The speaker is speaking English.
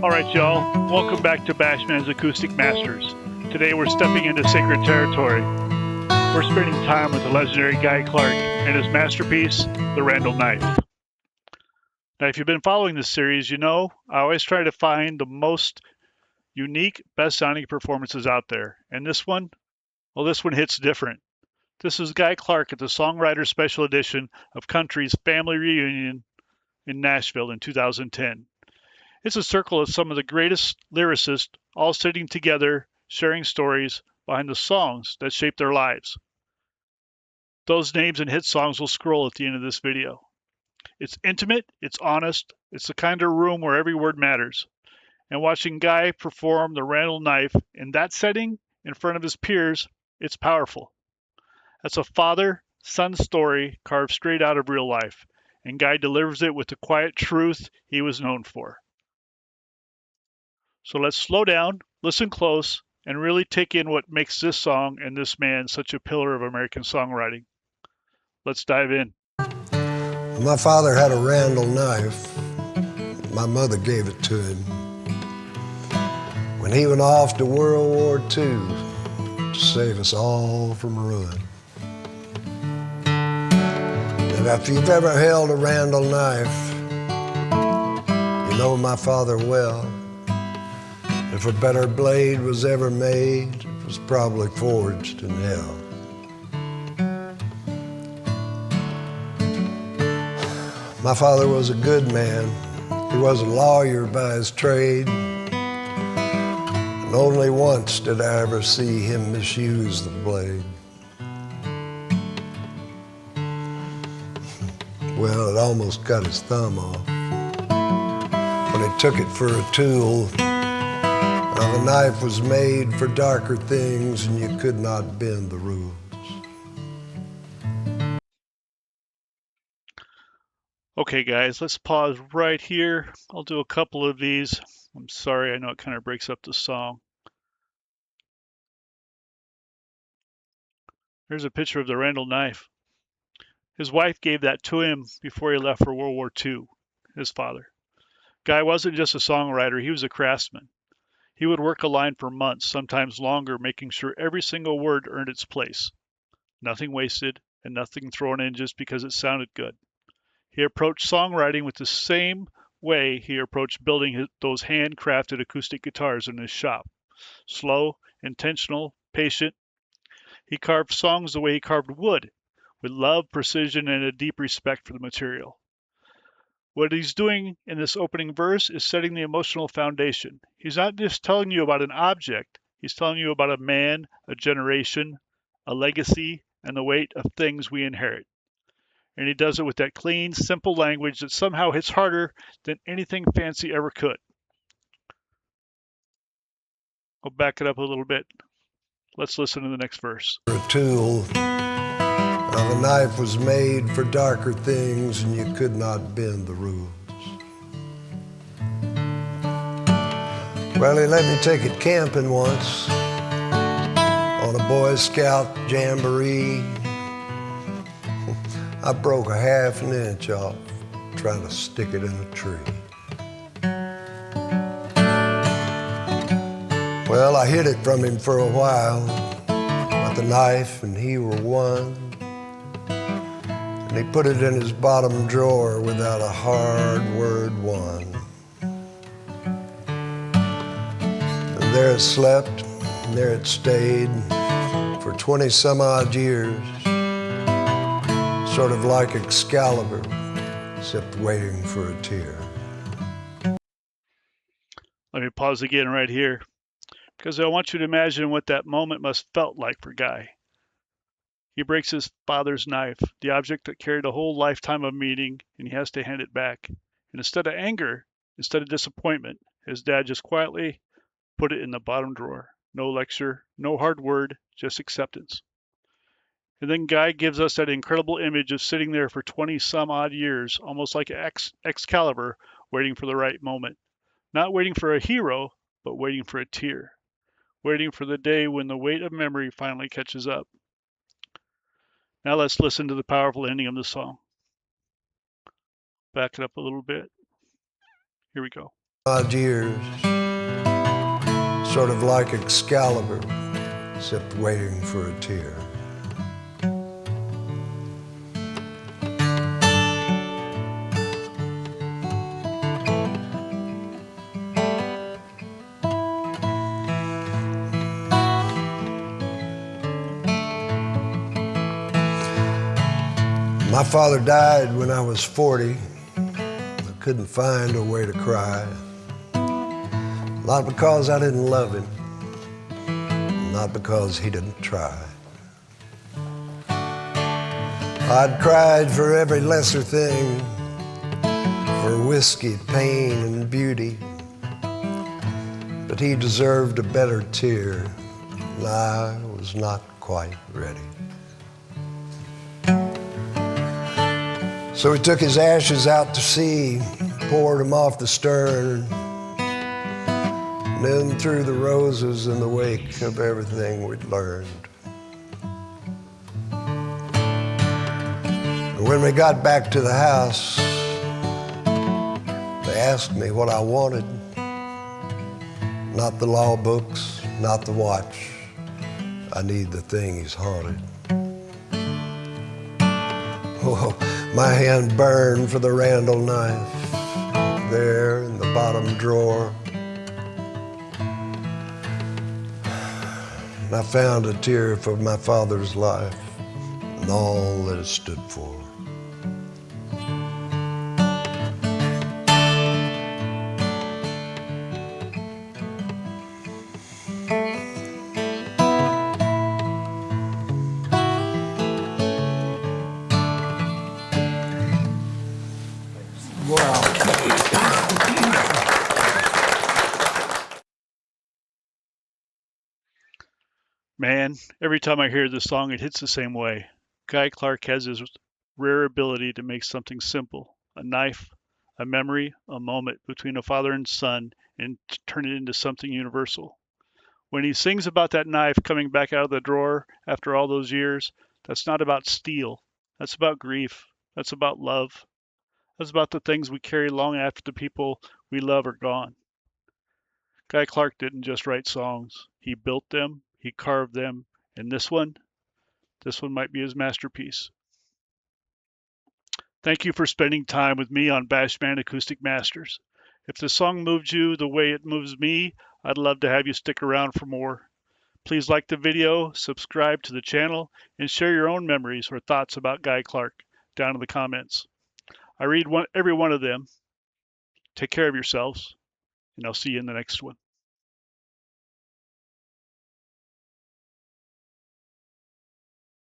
All right, y'all. Welcome back to Bashman's Acoustic Masters. Today we're stepping into sacred territory. We're spending time with the legendary Guy Clark and his masterpiece, the Randall Knife. Now, if you've been following this series, you know I always try to find the most unique, best-sounding performances out there. And this one, well, this one hits different. This is Guy Clark at the Songwriters Special Edition of Country's Family Reunion in Nashville in 2010. It's a circle of some of the greatest lyricists all sitting together, sharing stories behind the songs that shaped their lives. Those names and hit songs will scroll at the end of this video. It's intimate, it's honest, it's the kind of room where every word matters. And watching Guy perform the Randall Knife in that setting, in front of his peers, it's powerful. That's a father-son story carved straight out of real life, and Guy delivers it with the quiet truth he was known for. So let's slow down, listen close, and really take in what makes this song and this man such a pillar of American songwriting. Let's dive in. My father had a Randall knife. My mother gave it to him when he went off to World War II to save us all from ruin. And if you've ever held a Randall knife, you know my father well. If a better blade was ever made, it was probably forged in hell. My father was a good man. He was a lawyer by his trade. And only once did I ever see him misuse the blade. Well, it almost cut his thumb off when he took it for a tool. Now, the knife was made for darker things, and you could not bend the rules. Okay, guys, let's pause right here. I'll do a couple of these. I'm sorry, I know it kind of breaks up the song. Here's a picture of the Randall Knife. His wife gave that to him before he left for World War II, his father. Guy wasn't just a songwriter, he was a craftsman. He would work a line for months, sometimes longer, making sure every single word earned its place. Nothing wasted and nothing thrown in just because it sounded good. He approached songwriting with the same way he approached building those handcrafted acoustic guitars in his shop. Slow, intentional, patient. He carved songs the way he carved wood, with love, precision, and a deep respect for the material. What he's doing in this opening verse is setting the emotional foundation. He's not just telling you about an object, he's telling you about a man, a generation, a legacy, and the weight of things we inherit. And he does it with that clean, simple language that somehow hits harder than anything fancy ever could. I'll back it up a little bit. Let's listen to the next verse. A tool. Now, the knife was made for darker things, and you could not bend the rules. Well, he let me take it camping once on a Boy Scout jamboree. I broke a half an inch off trying to stick it in a tree. Well, I hid it from him for a while, but the knife and he were one. And he put it in his bottom drawer without a hard word one. And there it slept, and there it stayed for 20 some odd years. Sort of like Excalibur, except waiting for a tear. Let me pause again right here, because I want you to imagine what that moment must felt like for Guy. He breaks his father's knife, the object that carried a whole lifetime of meaning, and he has to hand it back. And instead of anger, instead of disappointment, his dad just quietly put it in the bottom drawer. No lecture, no hard word, just acceptance. And then Guy gives us that incredible image of sitting there for 20 some odd years, almost like Excalibur, waiting for the right moment. Not waiting for a hero, but waiting for a tear. Waiting for the day when the weight of memory finally catches up. Now let's listen to the powerful ending of the song. Back it up a little bit. Here we go. odd years, sort of like Excalibur, except waiting for a tear. My father died when I was 40. I couldn't find a way to cry. Not because I didn't love him, not because he didn't try. I'd cried for every lesser thing, for whiskey, pain, and beauty. But he deserved a better tear, and I was not quite ready. So he took his ashes out to sea, poured them off the stern, and then threw the roses in the wake of everything we'd learned. And when we got back to the house, they asked me what I wanted. Not the law books, not the watch. I need the thing he's haunted. Oh, my hand burned for the Randall knife there in the bottom drawer. And I found a tear for my father's life and all that it stood for. Wow. Man, every time I hear this song, it hits the same way. Guy Clark has his rare ability to make something simple, a knife, a memory, a moment between a father and son, and turn it into something universal. When he sings about that knife coming back out of the drawer after all those years, that's not about steel. That's about grief. That's about love. That's about the things we carry long after the people we love are gone. Guy Clark didn't just write songs. He built them, he carved them, and this one might be his masterpiece. Thank you for spending time with me on Bashman Acoustic Masters. If the song moved you the way it moves me, I'd love to have you stick around for more. Please like the video, subscribe to the channel, and share your own memories or thoughts about Guy Clark down in the comments. I read every one of them. Take care of yourselves, and I'll see you in the next one.